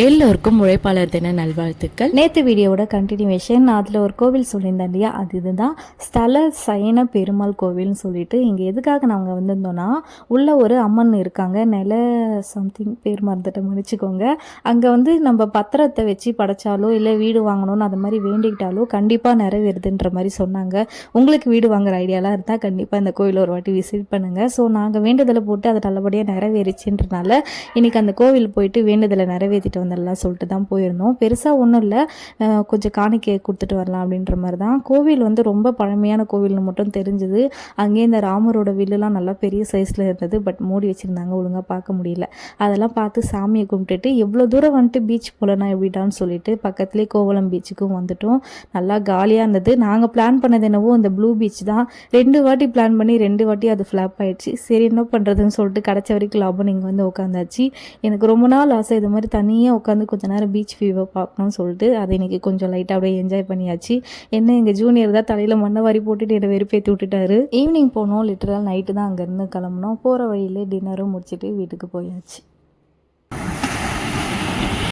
எல்லோருக்கும் உழைப்பாளர் தின நல்வாழ்த்துக்கள். நேற்று வீடியோவோட கண்டினியூவேஷன். அதில் ஒரு கோவில் சொல்லியிருந்தேன் இல்லையா, அது இதுதான் ஸ்தல சயன பெருமாள் கோவில்னு சொல்லிட்டு. இங்கே எதுக்காக நாங்கள் வந்திருந்தோன்னா, உள்ள ஒரு அம்மன் இருக்காங்க, நில சம்திங் பேர் மறந்துட்ட மன்னிச்சுக்கோங்க. அங்கே நம்ம பத்திரத்தை வச்சு படைச்சாலோ இல்லை வீடு வாங்கணும்னு அது மாதிரி வேண்டிக்கிட்டாலோ கண்டிப்பாக நிறைவேறுதுன்ற மாதிரி சொன்னாங்க. உங்களுக்கு வீடு வாங்குற ஐடியாலாம் இருந்தால் கண்டிப்பாக இந்த கோவில் ஒரு வாட்டி விசிட் பண்ணுங்கள். ஸோ நாங்கள் வேண்டுதலை போட்டு அது நல்லபடியாக நிறைவேறிச்சுன்றனால இன்றைக்கி அந்த கோவில் போயிட்டு வேண்டுதலை நிறைவேற்றிட்டு வந்துடலாம் சொல்லிட்டு தான் போயிருந்தோம். பெருசாக ஒன்றும் இல்லை, கொஞ்சம் காணிக்கை கொடுத்துட்டு வரலாம் அப்படின்ற மாதிரி தான். கோவில் ரொம்ப பழமையான கோவில்னு மட்டும் தெரிஞ்சுது. அங்கேயே இந்த ராமரோட வில்லுலாம் நல்லா பெரிய சைஸில் இருந்தது, பட் மூடி வச்சுருந்தாங்க, ஒழுங்காக பார்க்க முடியல. அதெல்லாம் பார்த்து சாமியை கும்பிட்டுட்டு எவ்வளோ தூரம் பீச் போலனா எப்படிடான்னு சொல்லிட்டு பக்கத்துலேயே கோவளம் பீச்சுக்கும் வந்துட்டோம். நல்லா காலியாக இருந்தது. நாங்கள் பிளான் பண்ணது என்னவோ இந்த ப்ளூ பீச் தான். 2 வாட்டி பிளான் பண்ணி 2 வாட்டி அது ஃப்ளாப் ஆயிடுச்சு. சரி என்ன பண்ணுறதுன்னு சொல்லிட்டு கடைச்ச வரைக்கும் லாபம் இங்கே உட்காந்தாச்சு. எனக்கு ரொம்ப நாள் ஆசை இது மாதிரி தனியாக உட்காந்து கொஞ்சம் நேரம் பீச் வியூவை பார்க்கணும்னு சொல்லிட்டு அதை இன்றைக்கி கொஞ்சம் லைட்டாக அப்படியே என்ஜாய் பண்ணியாச்சு. என்ன எங்கள் ஜூனியர் தான் தலையில் மண்ணை வாரி போட்டுட்டு என்னை வெறுப்பேற்றி விட்டுட்டாரு. ஈவினிங் போனோம், லிட்டரல் நைட்டு தான் அங்கேருந்து கிளம்புனோம். போகிற வழியிலே டின்னரும் முடிச்சுட்டு வீட்டுக்கு போயாச்சு.